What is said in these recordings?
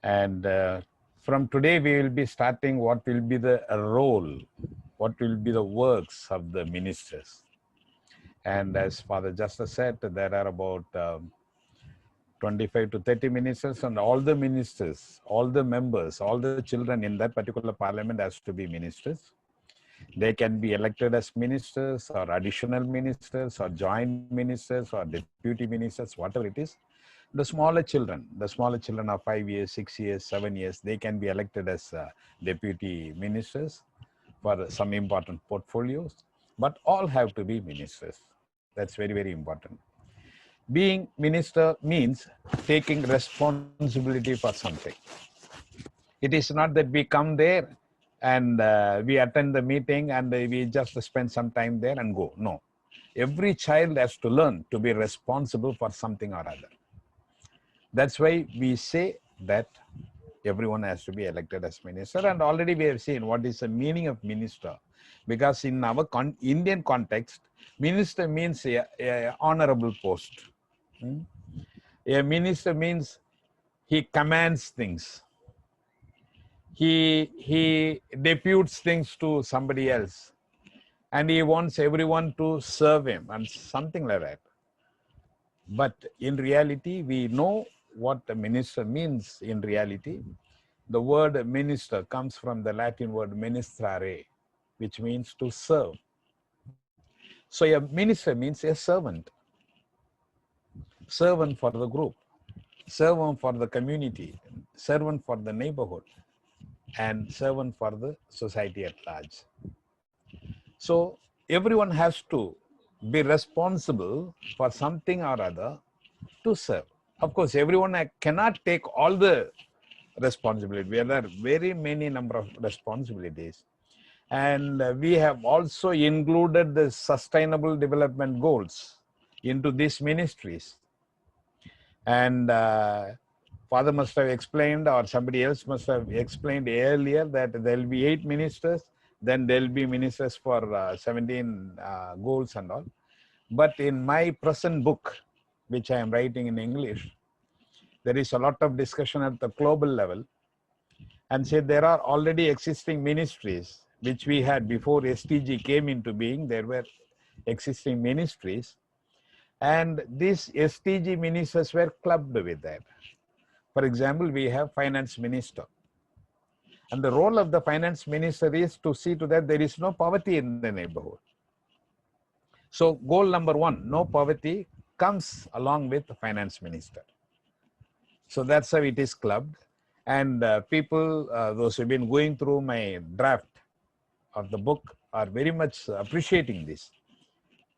And from today, we will be starting what will be the role, what will be the works of the ministers. And as Father Justice said, there are about 25 to 30 ministers, and all the ministers, all the members, all the children in that particular parliament has to be ministers. They can be elected as ministers or additional ministers or joint ministers or deputy ministers, whatever it is. The smaller children of 5 years, 6 years, 7 years, they can be elected as deputy ministers for some important portfolios, but all have to be ministers. That's very, very important. Being minister means taking responsibility for something. It is not that we come there and we attend the meeting and we just spend some time there and go. No. Every child has to learn to be responsible for something or other. That's why we say that everyone has to be elected as minister. And already we have seen what is the meaning of minister. Because in our Indian context, minister means a honorable post. A minister means he commands things. He deputes things to somebody else. And he wants everyone to serve him and something like that. But in reality, we know what a minister means in reality. The word minister comes from the Latin word ministrare, which means to serve. So a minister means a servant. Servant for the group, servant for the community, servant for the neighborhood, and servant for the society at large. So everyone has to be responsible for something or other to serve. Of course, everyone cannot take all the responsibility. There are very many number of responsibilities. And we have also included the sustainable development goals into these ministries. And Father must have explained, or somebody else must have explained earlier, that there will be 8 ministers, then there will be ministers for 17 goals and all. But in my present book, which I am writing in English, there is a lot of discussion at the global level, and say there are already existing ministries which we had before STG came into being. There were existing ministries, and these STG ministers were clubbed with that. For example, we have finance minister, and the role of the finance minister is to see to that there is no poverty in the neighborhood. So goal number 1, no poverty, comes along with the finance minister. So that's how it is clubbed. And people, those who have been going through my draft of the book, are very much appreciating this.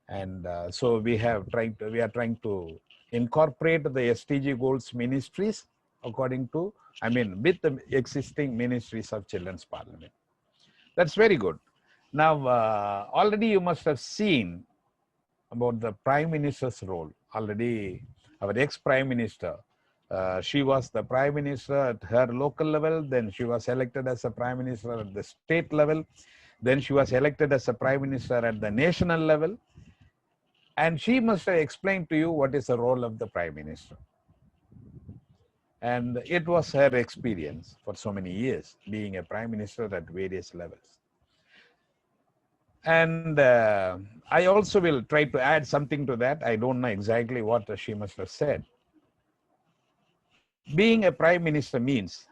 And so we are trying to incorporate the STG goals ministries according to, with the existing ministries of Children's Parliament. That's very good. Now, already you must have seen about the Prime Minister's role. Already our ex-Prime Minister, she was the Prime Minister at her local level, then she was elected as a Prime Minister at the state level, then she was elected as a Prime Minister at the national level, and she must have explained to you what is the role of the Prime Minister. And it was her experience for so many years, being a Prime Minister at various levels. And I also will try to add something to that. I don't know exactly what she must have said. Being a Prime Minister means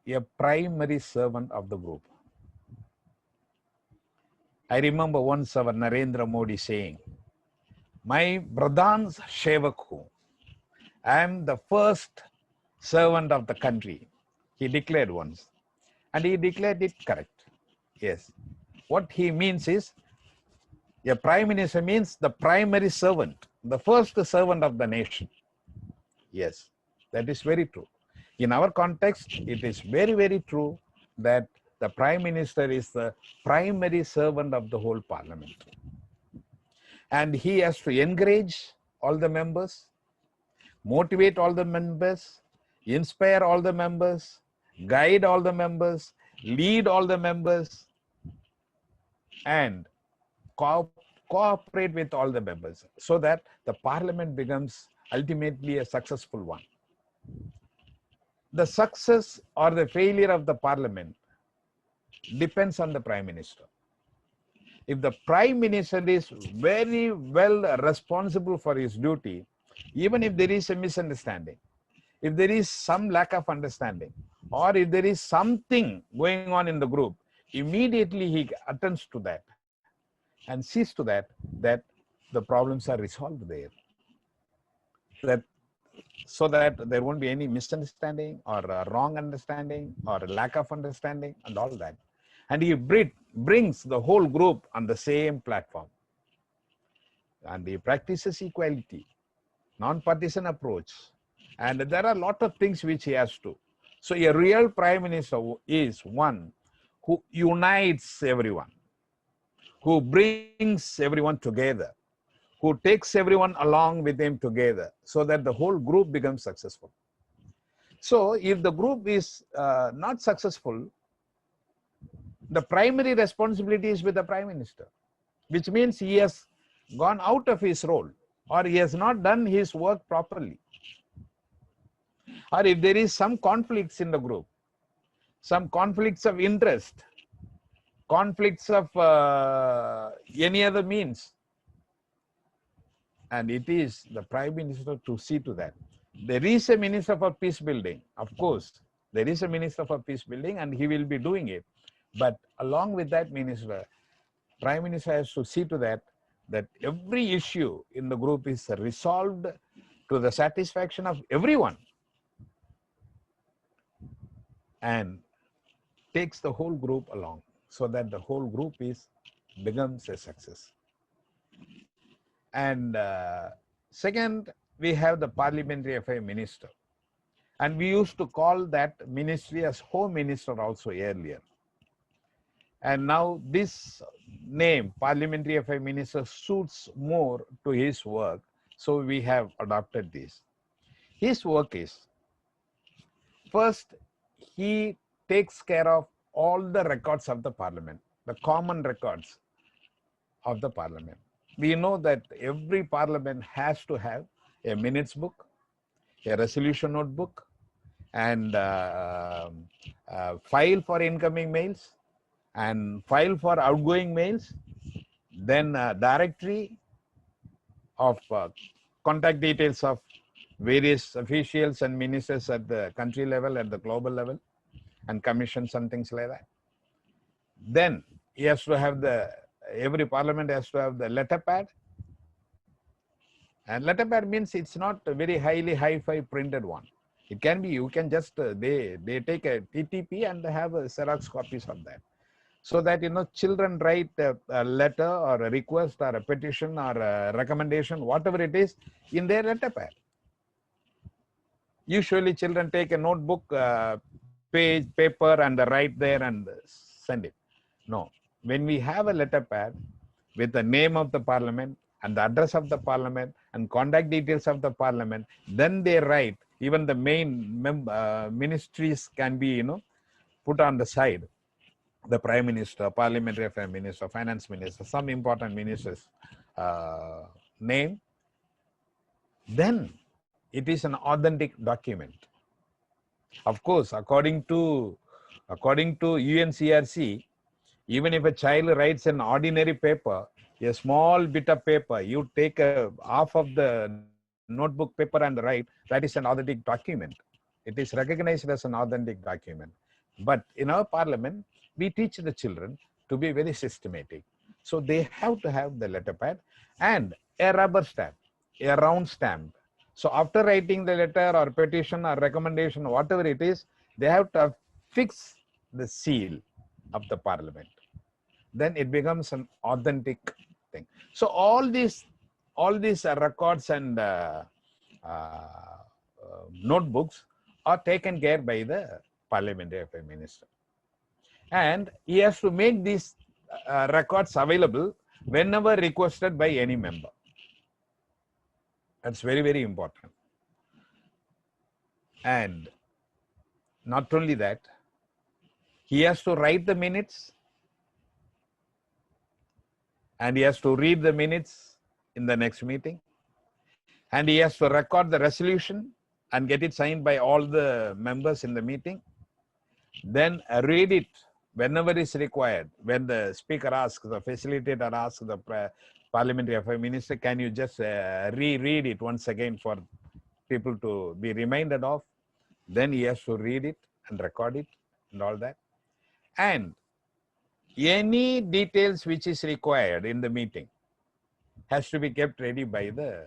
a primary servant of the group. I remember once our Narendra Modi saying, "My Pradhan's Shevak hu. I am the first servant of the country." He declared once. And he declared it correct. Yes. What he means is, a Prime Minister means the primary servant, the first servant of the nation. Yes, that is very true. In our context, it is very, very true that the Prime Minister is the primary servant of the whole Parliament. And he has to encourage all the members, motivate all the members, inspire all the members, guide all the members, lead all the members, and cooperate with all the members so that the Parliament becomes ultimately a successful one. the success or the failure of the parliament depends on the prime minister. If the prime minister is very well responsible for his duty, even if there is a misunderstanding, if there is some lack of understanding, or if there is something going on in the group, immediately he attends to that and sees to that the problems are resolved there. That so that there won't be any misunderstanding or wrong understanding or lack of understanding and all that. And he brings the whole group on the same platform. And he practices equality, non-partisan approach. And there are a lot of things which he has to. So a real prime minister is one who unites everyone, who brings everyone together, who takes everyone along with him together so that the whole group becomes successful. So if the group is not successful, the primary responsibility is with the prime minister, which means he has gone out of his role or he has not done his work properly. Or if there is some conflicts in the group, some conflicts of interest, conflicts of any other means, and it is the prime minister to see to that. There is a minister for peace building, of course. There is a minister for peace building and he will be doing it. But along with that minister, prime minister has to see to that every issue in the group is resolved to the satisfaction of everyone and takes the whole group along so that the whole group becomes a success. And second, we have the parliamentary affairs minister. And we used to call that ministry as home minister also earlier. And now this name, parliamentary affairs minister, suits more to his work. So we have adopted this. His work is, first, he takes care of all the records of the parliament, the common records of the parliament. We know that every parliament has to have a minutes book, a resolution notebook, and file for incoming mails, and file for outgoing mails, then directory of contact details of various officials and ministers at the country level, at the global level, and commissions and things like that. Then he has to have every parliament has to have the letterpad. And letterpad means it's not a very highly hi-fi printed one. It can be, you can just, they take a TTP and have a Xerox copies of that. So that, children write a letter or a request or a petition or a recommendation, whatever it is, in their letterpad. Usually children take a notebook, page, paper, and write there and send it. No. When we have a letterpad with the name of the parliament and the address of the parliament and contact details of the parliament, then they write, even the main ministries can be, put on the side. The prime minister, parliamentary affairs minister, finance minister, some important ministers' name, then it is an authentic document. Of course, according to UNCRC, even if a child writes an ordinary paper, a small bit of paper, you take half of the notebook paper and write, that is an authentic document. It is recognized as an authentic document. But in our parliament, we teach the children to be very systematic. So they have to have the letterpad and a rubber stamp, a round stamp. So after writing the letter or petition or recommendation, whatever it is, they have to fix the seal of the parliament. Then it becomes an authentic thing. So all these records and notebooks are taken care by the parliamentary affairs minister. And he has to make these records available whenever requested by any member. That's very, very important. And not only that, he has to write the minutes and he has to read the minutes in the next meeting. And he has to record the resolution and get it signed by all the members in the meeting. Then read it whenever is required. When the speaker asks, the facilitator asks the Parliamentary Affairs Minister, can you just reread it once again for people to be reminded of? Then he has to read it and record it and all that. And any details which is required in the meeting has to be kept ready by the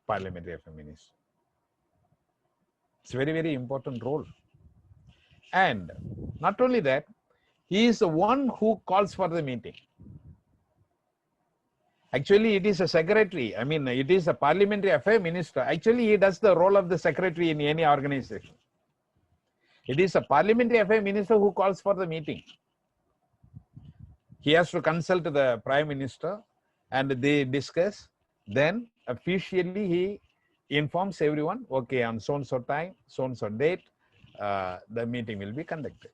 Parliamentary Affairs Minister. It's a very, very important role. And not only that, he is the one who calls for the meeting. Actually, it is a secretary. I mean, it is a Parliamentary Affairs Minister. Actually, he does the role of the secretary in any organization. It is a Parliamentary Affairs Minister who calls for the meeting. He has to consult the Prime Minister and they discuss. Then officially he informs everyone, okay, on so-and-so time, so-and-so date, the meeting will be conducted.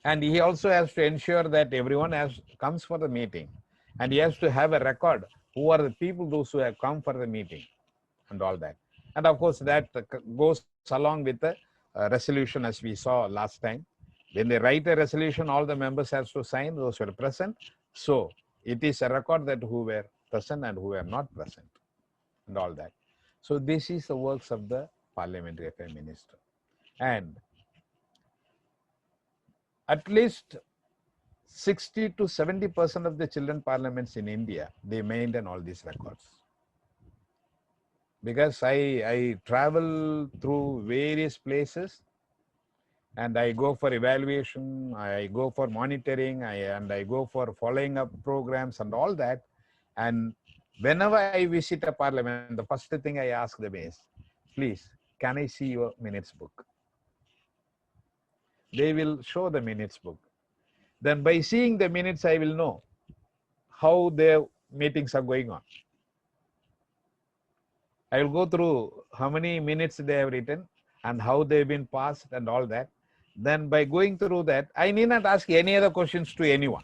And he also has to ensure that everyone comes for the meeting. And he has to have a record. Who are the people, those who have come for the meeting and all that. And of course, that goes along with the resolution as we saw last time. When they write a resolution, all the members have to sign, those who are present. So it is a record that who were present and who were not present and all that. So this is the works of the Parliamentary Affairs Minister. And at least 60 to 70% of the children parliaments in India, they maintain all these records. Because I travel through various places and I go for evaluation, I go for monitoring, and I go for following up programs and all that. And whenever I visit a parliament, the first thing I ask them is, please, can I see your minutes book? They will show the minutes book. Then by seeing the minutes, I will know how their meetings are going on. I will go through how many minutes they have written and how they've been passed and all that. Then by going through that, I need not ask any other questions to anyone.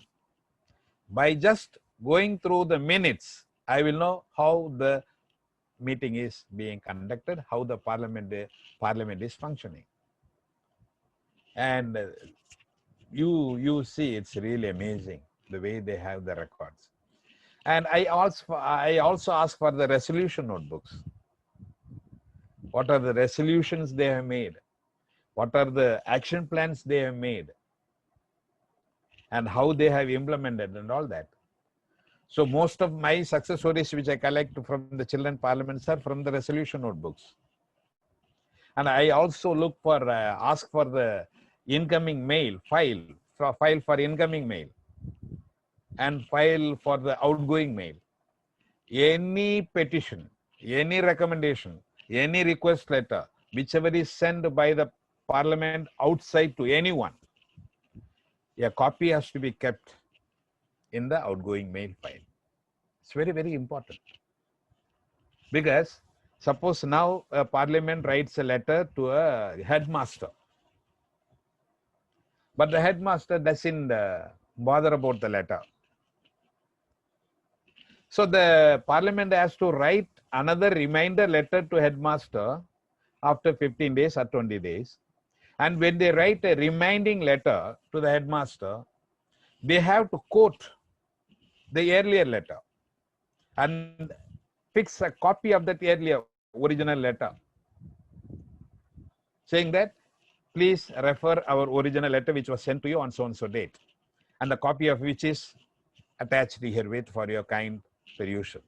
By just going through the minutes, I will know how the meeting is being conducted, how the parliament is functioning. And you see, it's really amazing the way they have the records. And I also ask for the resolution notebooks. What are the resolutions they have made? What are the action plans they have made? And how they have implemented and all that. So most of my success stories which I collect from the children parliaments are from the resolution notebooks. And I also look for, ask for the incoming mail, file for incoming mail and file for the outgoing mail. Any petition, any recommendation, any request letter, whichever is sent by the parliament outside to anyone, a copy has to be kept in the outgoing mail file. It's very, very important. Because suppose now a parliament writes a letter to a headmaster, but the headmaster doesn't bother about the letter. So the parliament has to write another reminder letter to headmaster after 15 days or 20 days. And when they write a reminding letter to the headmaster, they have to quote the earlier letter and fix a copy of that earlier original letter, saying that, please refer our original letter which was sent to you on so-and-so date, and the copy of which is attached herewith for your kind perusal.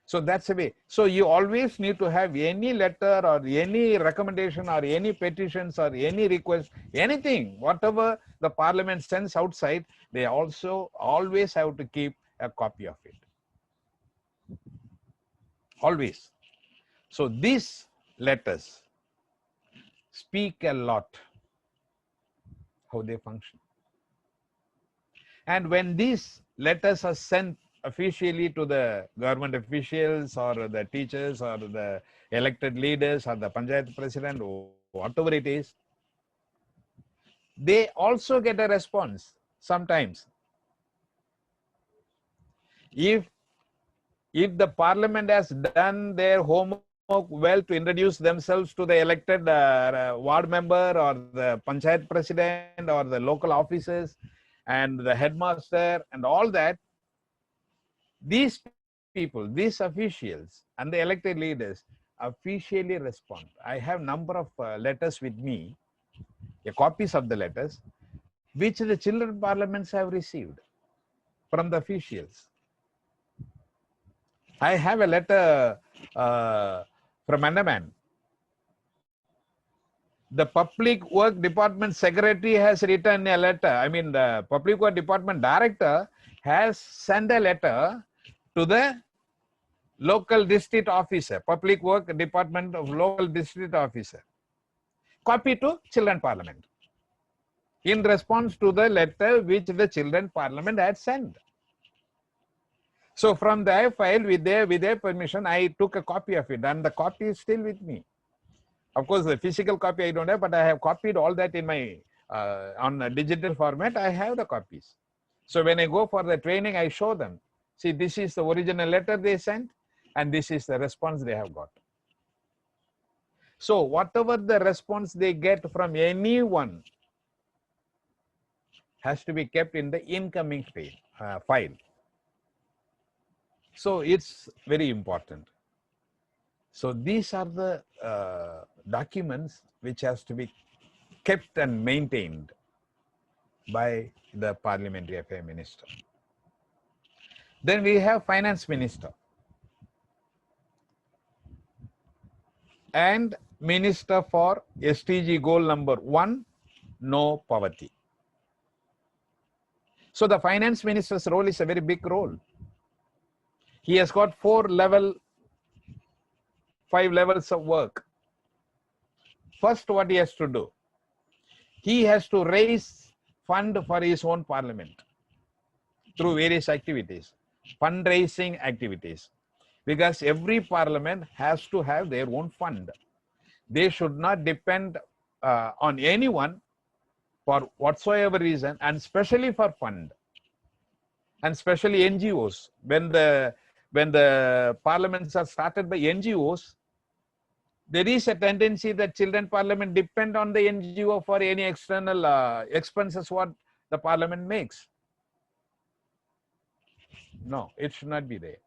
So that's the way. So you always need to have any letter or any recommendation or any petitions or any request, anything, whatever the parliament sends outside, they also always have to keep a copy of it. Always. So these letters speak a lot how they function. And when these letters are sent officially to the government officials or the teachers or the elected leaders or the panchayat president or whatever it is, they also get a response sometimes. If if the parliament has done their homework well to introduce themselves to the elected ward member or the panchayat president or the local officers and the headmaster and all that, these people, these officials and the elected leaders officially respond. I have number of letters with me, copies of the letters, which the children parliaments have received from the officials. I have a letter from Andaman. The Public Work Department Secretary has written a letter. I mean, the Public Work Department Director has sent a letter to the local district officer, Public Work Department of local district officer, copy to Children Parliament in response to the letter which the Children Parliament had sent. So from their file, with their permission, I took a copy of it, and the copy is still with me. Of course, the physical copy I don't have, but I have copied all that in my on a digital format. I have the copies. So when I go for the training, I show them. See, this is the original letter they sent, and this is the response they have got. So whatever the response they get from anyone has to be kept in the incoming file. So it's very important. So these are the documents which has to be kept and maintained by the Parliamentary Affairs Minister. Then we have Finance Minister and Minister for SDG goal number 1, no poverty. So the Finance Minister's role is a very big role. He has got 5 levels of work. First, what he has to do? He has to raise fund for his own parliament through various activities, fundraising activities, because every parliament has to have their own fund. They should not depend on anyone for whatsoever reason, and especially for fund, and especially NGOs. When the parliaments are started by NGOs, there is a tendency that children parliament depend on the NGO for any external expenses what the parliament makes. No, it should not be there.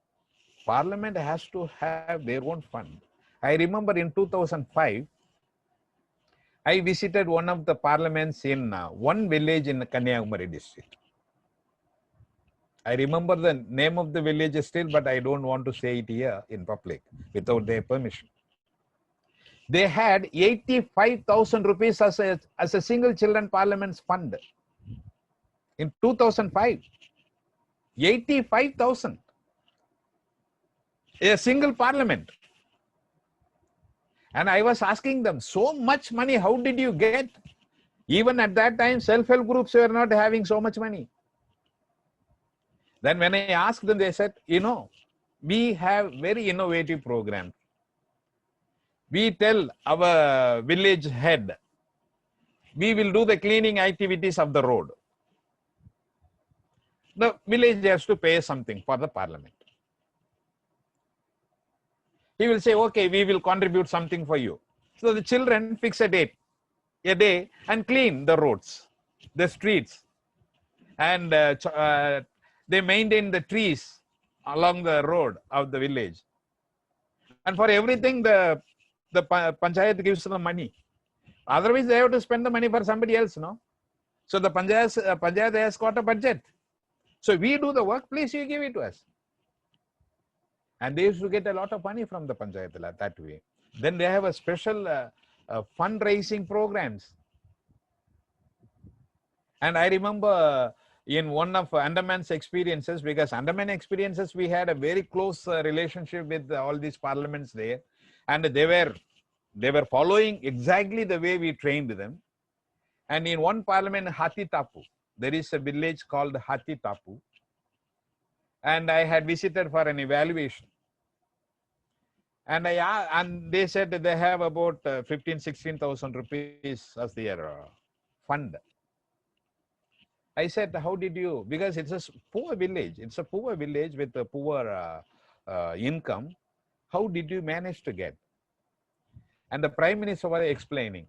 Parliament has to have their own fund. I remember in 2005, I visited one of the parliaments in one village in the Kanyakumari district. I remember the name of the village still, but I don't want to say it here in public without their permission. They had 85,000 rupees as a single children parliament's fund in 2005. 85,000. A single parliament. And I was asking them, so much money, how did you get? Even at that time, self-help groups were not having so much money. Then when I asked them, they said, we have very innovative programs. We tell our village head, we will do the cleaning activities of the road. The village has to pay something for the parliament. He will say, okay, we will contribute something for you. So the children fix a day, and clean the roads, the streets, and they maintain the trees along the road of the village. And for everything, the panchayat gives them money. Otherwise, they have to spend the money for somebody else, no? So the panchayat has got a budget. So we do the work, please you give it to us. And they used to get a lot of money from the panchayat that way. Then they have a special fundraising programs. And I remember in one of Andaman's experiences, because Andaman experiences, we had a very close relationship with all these parliaments there. And they were following exactly the way we trained them. And in one parliament, Hathi Tapu, there is a village called Hathi Tapu. And I had visited for an evaluation. And they said that they have about 16,000 rupees as their fund. I said, how did you, because it's a poor village. It's a poor village with a poor income, how did you manage to get? And the Prime Minister was explaining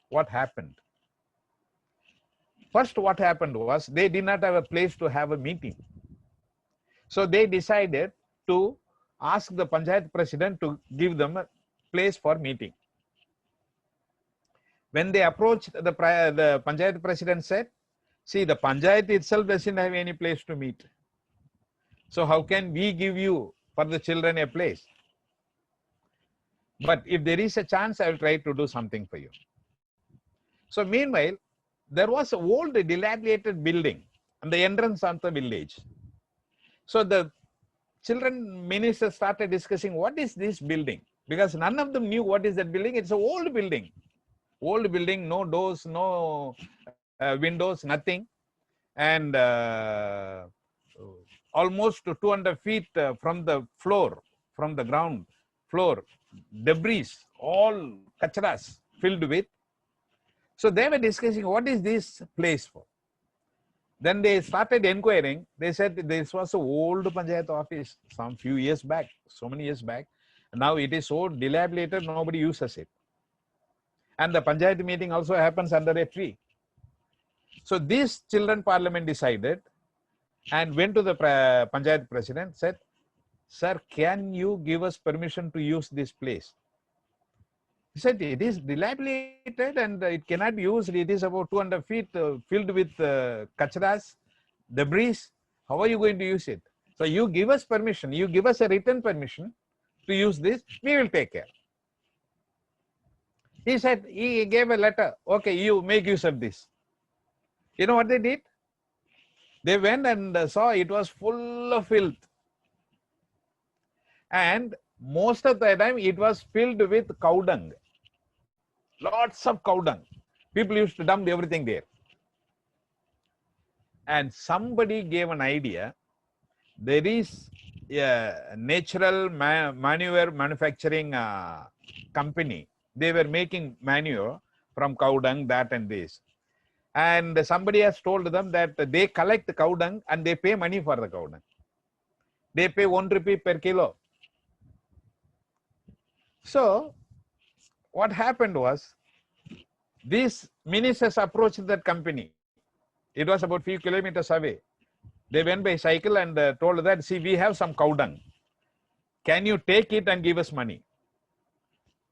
what happened. First, what happened was they did not have a place to have a meeting. So they decided to ask the Panchayat president to give them a place for meeting. When they approached the Panchayat president said, see, the Panchayat itself doesn't have any place to meet. So how can we give you for the children a place? But if there is a chance, I will try to do something for you. So meanwhile, there was an old dilapidated building on the entrance of the village. So the children minister started discussing, what is this building? Because none of them knew what is that building. It's an old building. Old building, no doors, no windows, nothing. And almost 200 feet from the floor, from the ground floor, debris, all kacharas filled with. So they were discussing, what is this place for? Then they started inquiring. They said this was an old Panchayat office some few years back, so many years back. Now it is so dilapidated, nobody uses it. And the Panchayat meeting also happens under a tree. So this children parliament decided and went to the Panchayat president, said, sir, can you give us permission to use this place? He said, it is dilapidated and it cannot be used. It is about 200 feet filled with kacharas, debris. How are you going to use it? So you give us permission. You give us a written permission to use this. We will take care. He said, he gave a letter. Okay, you make use of this. You know what they did? They went and saw it was full of filth. And most of the time it was filled with cow dung. Lots of cow dung. People used to dump everything there. And somebody gave an idea. There is a natural manure manufacturing company. They were making manure from cow dung, that and this. And somebody has told them that they collect the cow dung and they pay money for the cow dung. They pay 1 rupee per kilo. So what happened was, these ministers approached that company. It was about few kilometers away. They went by cycle and told that, see, we have some cow dung. Can you take it and give us money?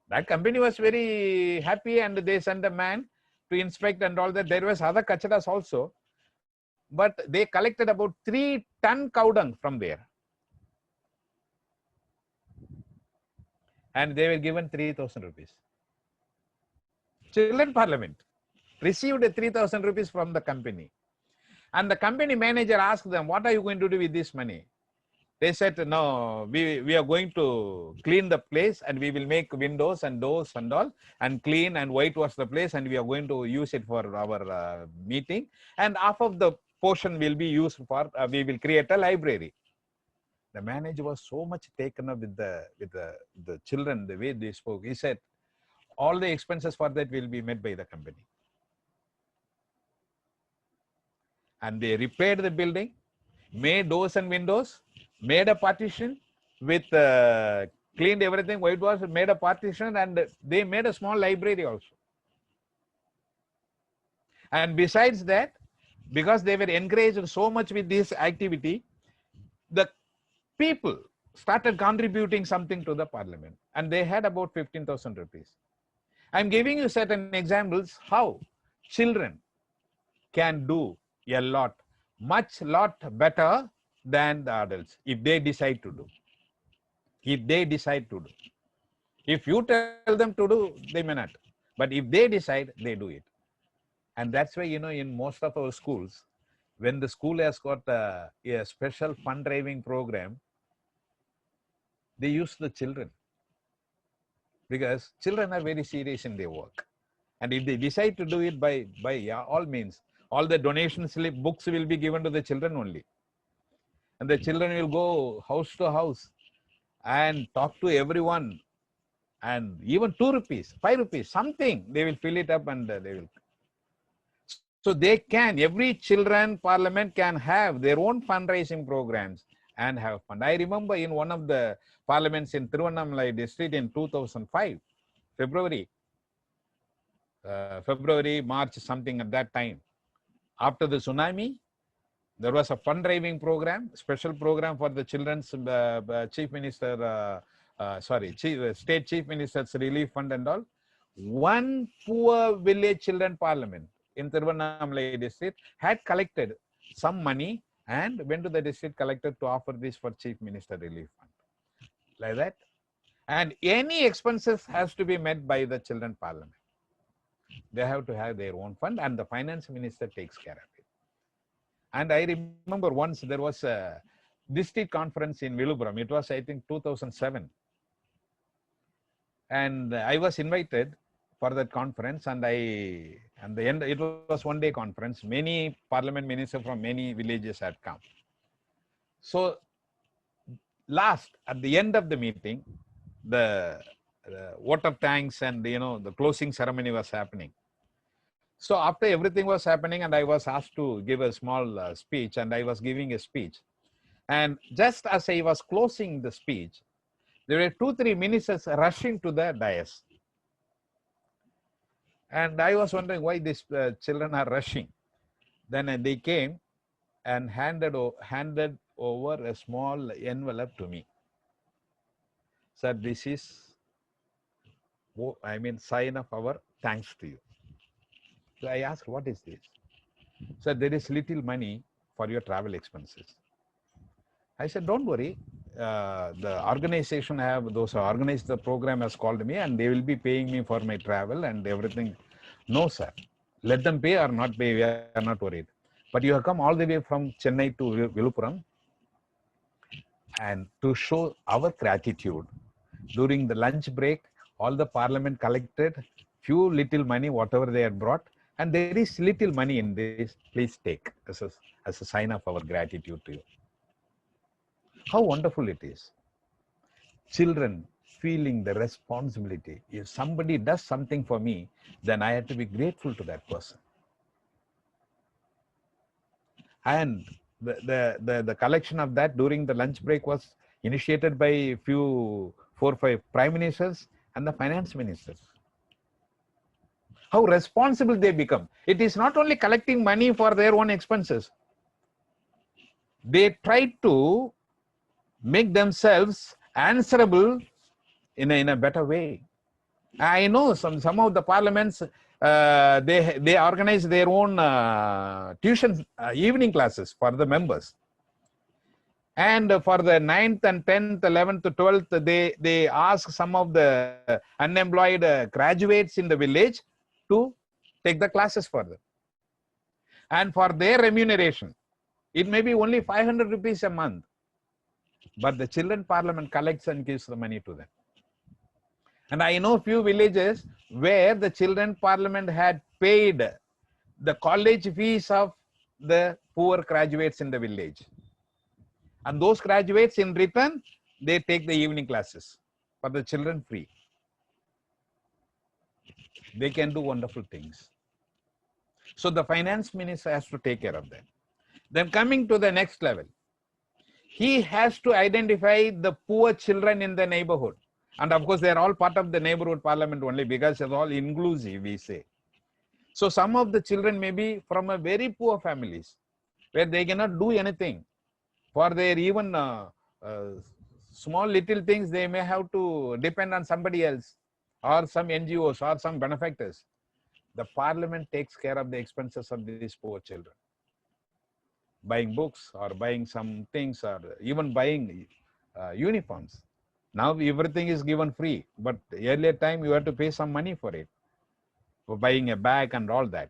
That company was very happy and they sent a man to inspect and all that. There was other kacharas also. But they collected about 3 ton cow dung from there. And they were given 3,000 rupees. Children Parliament received 3,000 rupees from the company. And the company manager asked them, what are you going to do with this money? They said, no, we are going to clean the place and we will make windows and doors and all and clean and whitewash the place and we are going to use it for our meeting. And half of the portion will be used for, we will create a library. The manager was so much taken up with the children, the way they spoke. He said, all the expenses for that will be met by the company. And they repaired the building, made doors and windows, made a partition with cleaned everything, whitewashed, made a partition, and they made a small library also. And besides that, because they were encouraged so much with this activity, the people started contributing something to the parliament, and they had about 15,000 rupees. I'm giving you certain examples how children can do a lot, lot better than the adults if they decide to do. If they decide to do. If you tell them to do, they may not. But if they decide, they do it. And that's why, you know, in most of our schools, when the school has got a special fundraising program, they use the children. Because children are very serious in their work. And if they decide to do it by all means, all the donation slip books will be given to the children only. And the children will go house to house and talk to everyone. And even 2 rupees, 5 rupees, something, they will fill it up and they will. So they can, every children parliament can have their own fundraising programs and have fun. I remember in one of the parliaments in Tiruvannamalai district in 2005, February, March, something at that time. After the tsunami, there was a fundraising program, special program for the children's chief minister, state chief minister's relief fund and all. One poor village children parliament in Tiruvannamalai district had collected some money and went to the district collector to offer this for chief minister relief fund. Like that. And any expenses has to be met by the children parliament. They have to have their own fund and the finance minister takes care of it. And I remember once there was a district conference in Viluppuram. It was, I think, 2007. And I was invited for that conference, and it was one-day conference. Many parliament ministers from many villages had come. So at the end of the meeting, the water tanks and the closing ceremony was happening. So after everything was happening, and I was asked to give a small speech, and I was giving a speech. And just as I was closing the speech, there were 2-3 ministers rushing to the dais. And I was wondering why these children are rushing. Then they came and handed over a small envelope to me. Sir, this is, sign of our thanks to you. So I asked, what is this? Sir, there is little money for your travel expenses. I said, don't worry. The organization those who organized the program has called me and they will be paying me for my travel and everything. No, sir. Let them pay or not pay. We are not worried. But you have come all the way from Chennai to Viluppuram, and to show our gratitude, during the lunch break, all the parliament collected few little money, whatever they had brought, and there is little money in this. Please take as a sign of our gratitude to you. How wonderful it is. Children feeling the responsibility. If somebody does something for me, then I have to be grateful to that person. And the collection of that during the lunch break was initiated by 4 or 5 prime ministers and the finance ministers. How responsible they become. It is not only collecting money for their own expenses. They try to make themselves answerable in a better way. I know some of the parliaments, they organize their own tuition evening classes for the members. And for the 9th and 10th, 11th, 12th, they ask some of the unemployed graduates in the village to take the classes for them. And for their remuneration, it may be only 500 rupees a month. But the children parliament collects and gives the money to them. And I know few villages where the children parliament had paid the college fees of the poor graduates in the village. And those graduates in return, they take the evening classes for the children free. They can do wonderful things. So the finance minister has to take care of that. Then coming to the next level, he has to identify the poor children in the neighborhood. And of course, they are all part of the neighborhood parliament only because it's all inclusive, we say. So some of the children may be from a very poor families where they cannot do anything. For their even small little things, they may have to depend on somebody else or some NGOs or some benefactors. The parliament takes care of the expenses of these poor children. Buying books or buying some things or even buying uniforms. Now everything is given free, but earlier time you have to pay some money for it, for buying a bag and all that.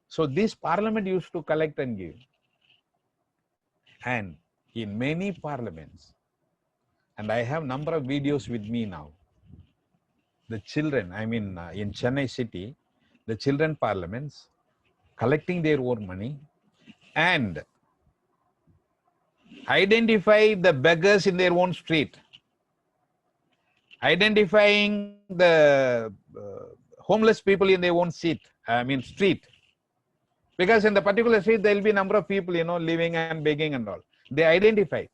So this parliament used to collect and give. And in many parliaments, and I have number of videos with me now, the children, in Chennai city, the children parliaments collecting their own money and identify the beggars in their own street, identifying the homeless people in their own street. Because in the particular street, there will be a number of people, living and begging and all. They identify.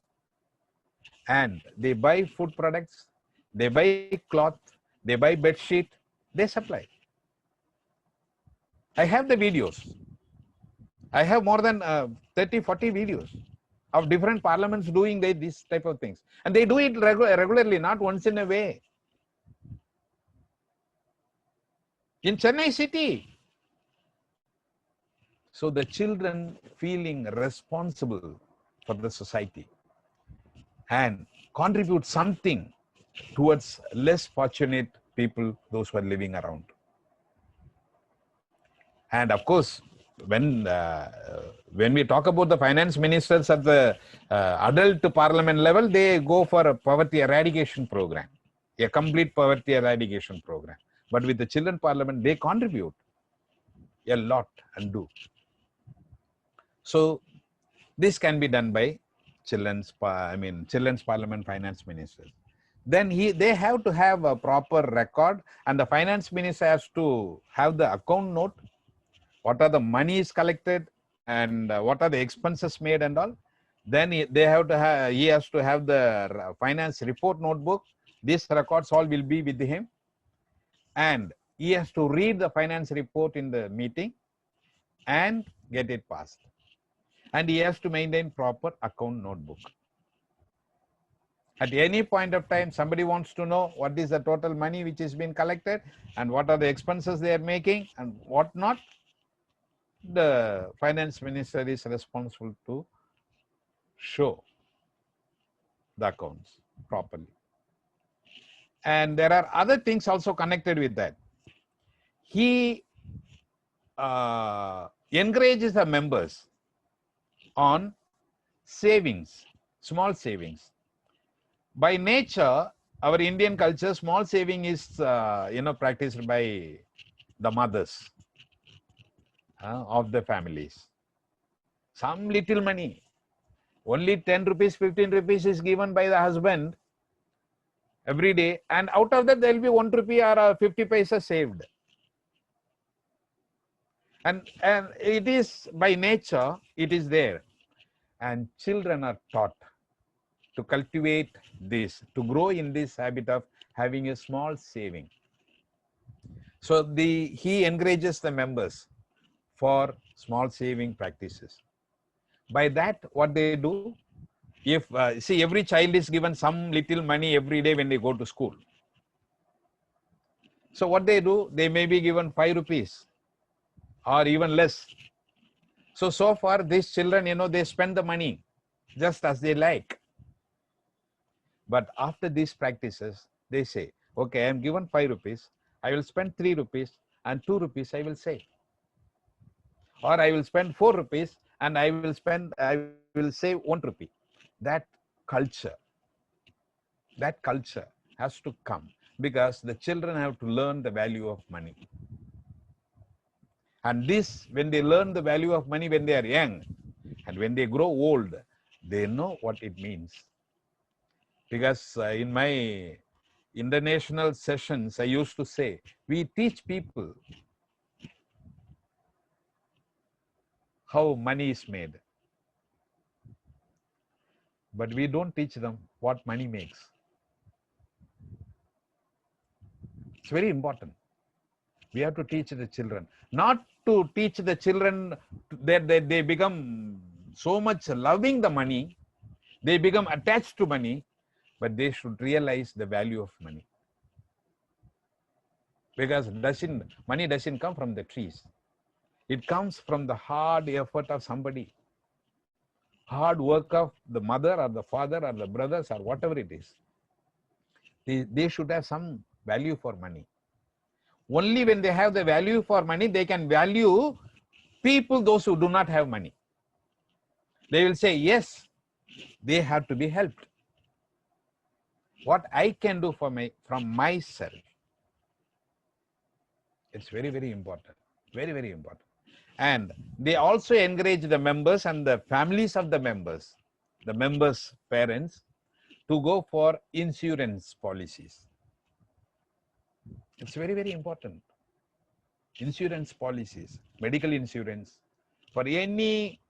and they buy food products, they buy cloth, they buy bed sheet, they supply. I have the videos. I have more than 30, 40 videos of different parliaments doing these type of things. And they do it regularly, not once in a way. In Chennai city. So the children feeling responsible for the society and contribute something towards less fortunate people, those who are living around. And of course, when we talk about the finance ministers at the adult parliament level, they go for a poverty eradication program, a complete poverty eradication program. But with the children parliament, they contribute a lot and do. So this can be done by children's parliament finance ministers. Then they have to have a proper record, and the finance minister has to have the account note. What are the monies collected and what are the expenses made and all. Then he has to have the finance report notebook. These records all will be with him, and he has to read the finance report in the meeting and get it passed. And he has to maintain proper account notebook. At any point of time, somebody wants to know what is the total money which is being collected and what are the expenses they are making and what not. The finance minister is responsible to show the accounts properly. And there are other things also connected with that. He encourages the members on savings, small savings. By nature, our Indian culture, small saving is practiced by the mothers of the families. Some little money, only 10 rupees, 15 rupees is given by the husband every day, and out of that there will be 1 rupee or 50 paisa saved. And it is by nature, it is there. And children are taught to cultivate this, to grow in this habit of having a small saving. So he encourages the members for small saving practices. By that, what they do, if see, every child is given some little money every day when they go to school. So what they do, they may be given 5 rupees or even less. So far these children, they spend the money just as they like. But after these practices, they say, okay, I am given 5 rupees, I will spend 3 rupees and 2 rupees I will save. Or I will spend 4 rupees and I will save 1 rupee. That culture has to come, because the children have to learn the value of money. And this, when they learn the value of money when they are young, and when they grow old, they know what it means. Because in my international sessions, I used to say, we teach people how money is made, but we don't teach them what money makes. It's very important. We have to teach the children, not to teach the children that they become so much loving the money, they become attached to money, but they should realize the value of money. Because money doesn't come from the trees. It comes from the hard effort of somebody, hard work of the mother or the father or the brothers or whatever it is. They should have some value for money. Only when they have the value for money, they can value people, those who do not have money. They will say, yes, they have to be helped. What I can do from myself. It's very, very important. Very, very important. And they also encourage the members and the families of the members' parents, to go for insurance policies. It's very, very important. Insurance policies, medical insurance, for any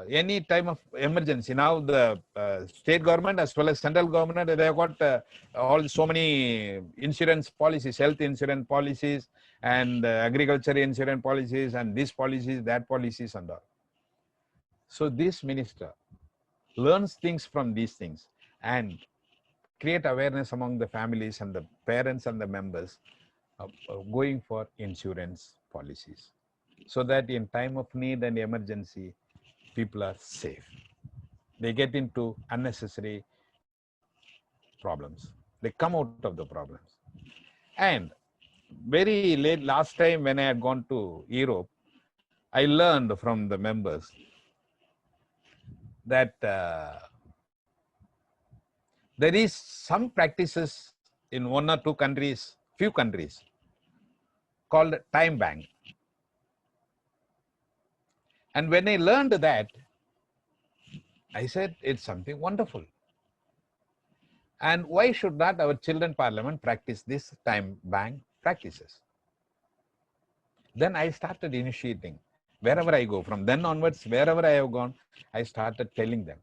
any time of emergency. Now the state government as well as central government, they have got all so many insurance policies, health insurance policies, and agriculture insurance policies, and these policies, that policies, and all. So this minister learns things from these things and create awareness among the families and the parents and the members of going for insurance policies, so that in time of need and emergency, people are safe. They get into unnecessary problems. They come out of the problems. And very late last time when I had gone to Europe, I learned from the members that there is some practices in one or two countries, few countries, called time bank. And when I learned that, I said, it's something wonderful. And why should not our children parliament practice this time bank practices? Then I started initiating wherever I go. From then onwards, wherever I have gone, I started telling them,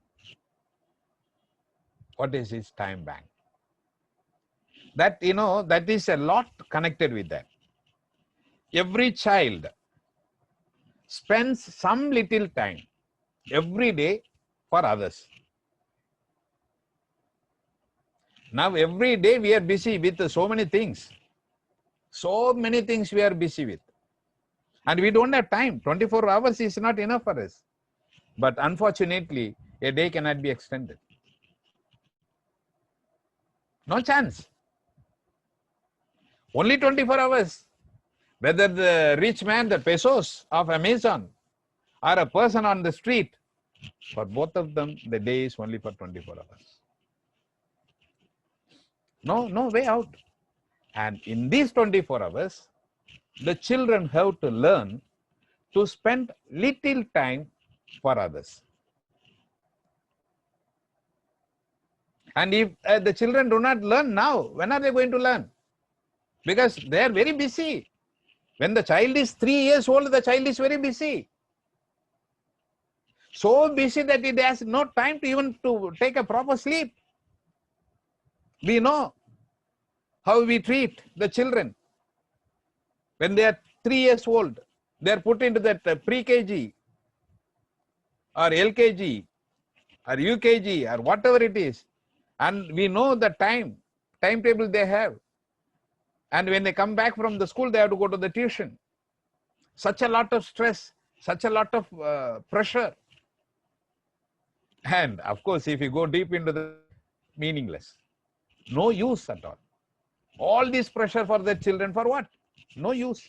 what is this time bank? That, that is a lot connected with that. Every child spends some little time every day for others. Now, every day we are busy with so many things. So many things we are busy with. And we don't have time. 24 hours is not enough for us. But unfortunately, a day cannot be extended. No chance. Only 24 hours. Whether the rich man, the Bezos of Amazon, or a person on the street, for both of them, the day is only for 24 hours. No way out. And in these 24 hours, the children have to learn to spend little time for others. And if the children do not learn now, when are they going to learn? Because they are very busy. When the child is 3 years old, the child is very busy. So busy that it has no time to even to take a proper sleep. We know how we treat the children. When they are 3 years old, they are put into that pre-KG or LKG or UKG or whatever it is. And we know the timetable they have. And when they come back from the school, they have to go to the tuition. Such a lot of stress, such a lot of pressure. And of course, if you go deep into the meaningless, no use at all. All this pressure for the children for what? No use.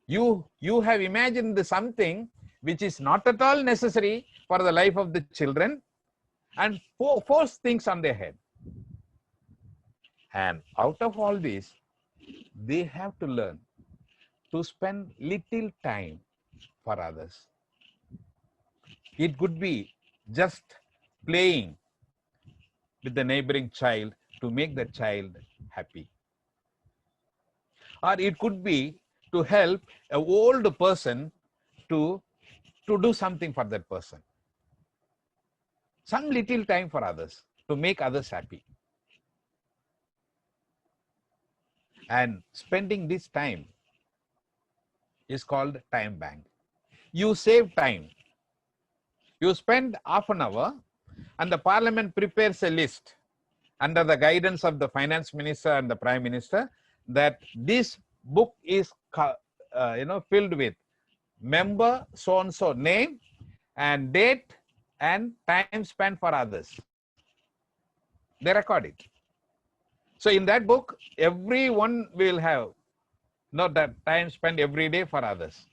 You have imagined something which is not at all necessary for the life of the children and force things on their head. And out of all this, they have to learn to spend little time for others. It could be just playing with the neighboring child to make the child happy. Or it could be to help an old person to do something for that person. Some little time for others, to make others happy. And spending this time is called time bank. You save time. You spend half an hour and the parliament prepares a list under the guidance of the finance minister and the prime minister that this book is filled with member so-and-so name and date and time spent for others. They record it. So in that book, everyone will have that time spent every day for others.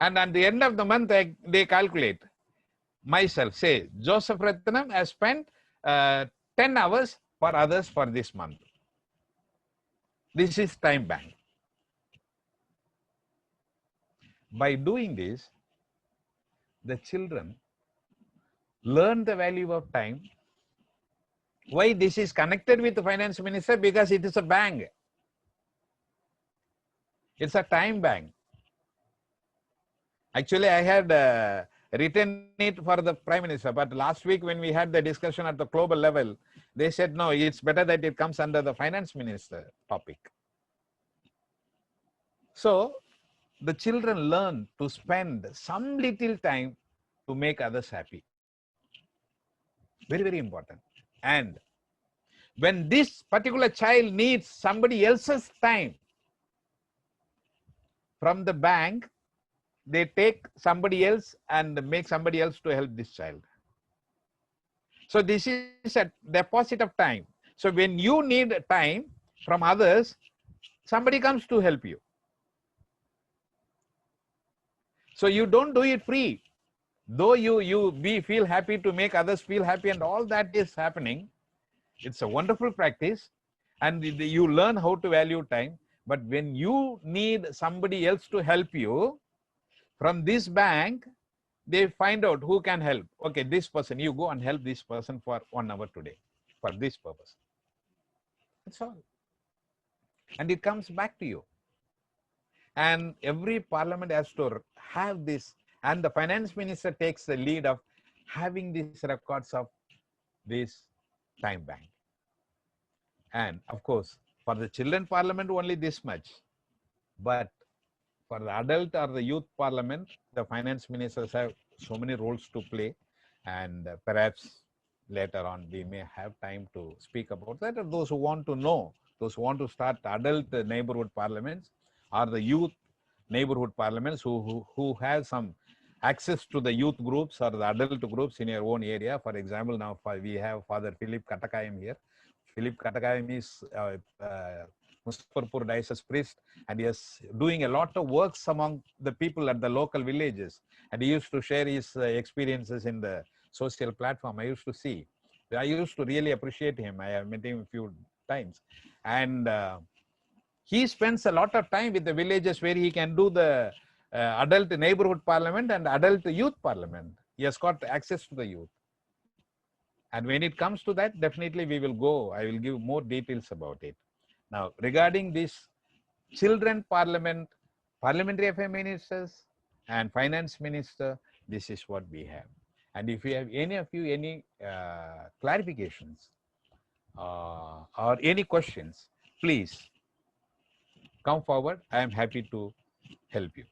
And at the end of the month, they calculate. Myself, say, Joseph Ratnam has spent 10 hours for others for this month. This is time bank. By doing this, the children learn the value of time. Why this is connected with the finance minister? Because it is a bank. It's a time bank. Actually, I had written it for the Prime Minister, but last week when we had the discussion at the global level, they said, no, it's better that it comes under the Finance Minister topic. So the children learn to spend some little time to make others happy. Very, very important. And when this particular child needs somebody else's time from the bank, they take somebody else and make somebody else to help this child. So this is a deposit of time. So when you need time from others, somebody comes to help you. So you don't do it free. Though you feel happy to make others feel happy and all that is happening, it's a wonderful practice and you learn how to value time. But when you need somebody else to help you, from this bank, they find out who can help. Okay, this person, you go and help this person for 1 hour today for this purpose. That's all. And it comes back to you. And every parliament has to have this. And the finance minister takes the lead of having these records of this time bank. And of course, for the children parliament, only this much. But for the adult or the youth parliament, the finance ministers have so many roles to play. And perhaps later on, we may have time to speak about that. Or those who want to know, those who want to start adult neighborhood parliaments or the youth neighborhood parliaments who have some access to the youth groups or the adult groups in your own area. For example, now we have Father Philip Katakayam here. Philip Katakayam is Muzaffarpur Diocese priest, and he is doing a lot of works among the people at the local villages. And he used to share his experiences in the social platform. I used to see. I used to really appreciate him. I have met him a few times. And he spends a lot of time with the villages where he can do the adult neighborhood parliament and adult youth parliament. He has got access to the youth. And when it comes to that, definitely we will go. I will give more details about it. Now, regarding this children parliament, parliamentary affairs ministers and finance minister, this is what we have. And if you have any of you, any clarifications or any questions, please come forward. I am happy to help you.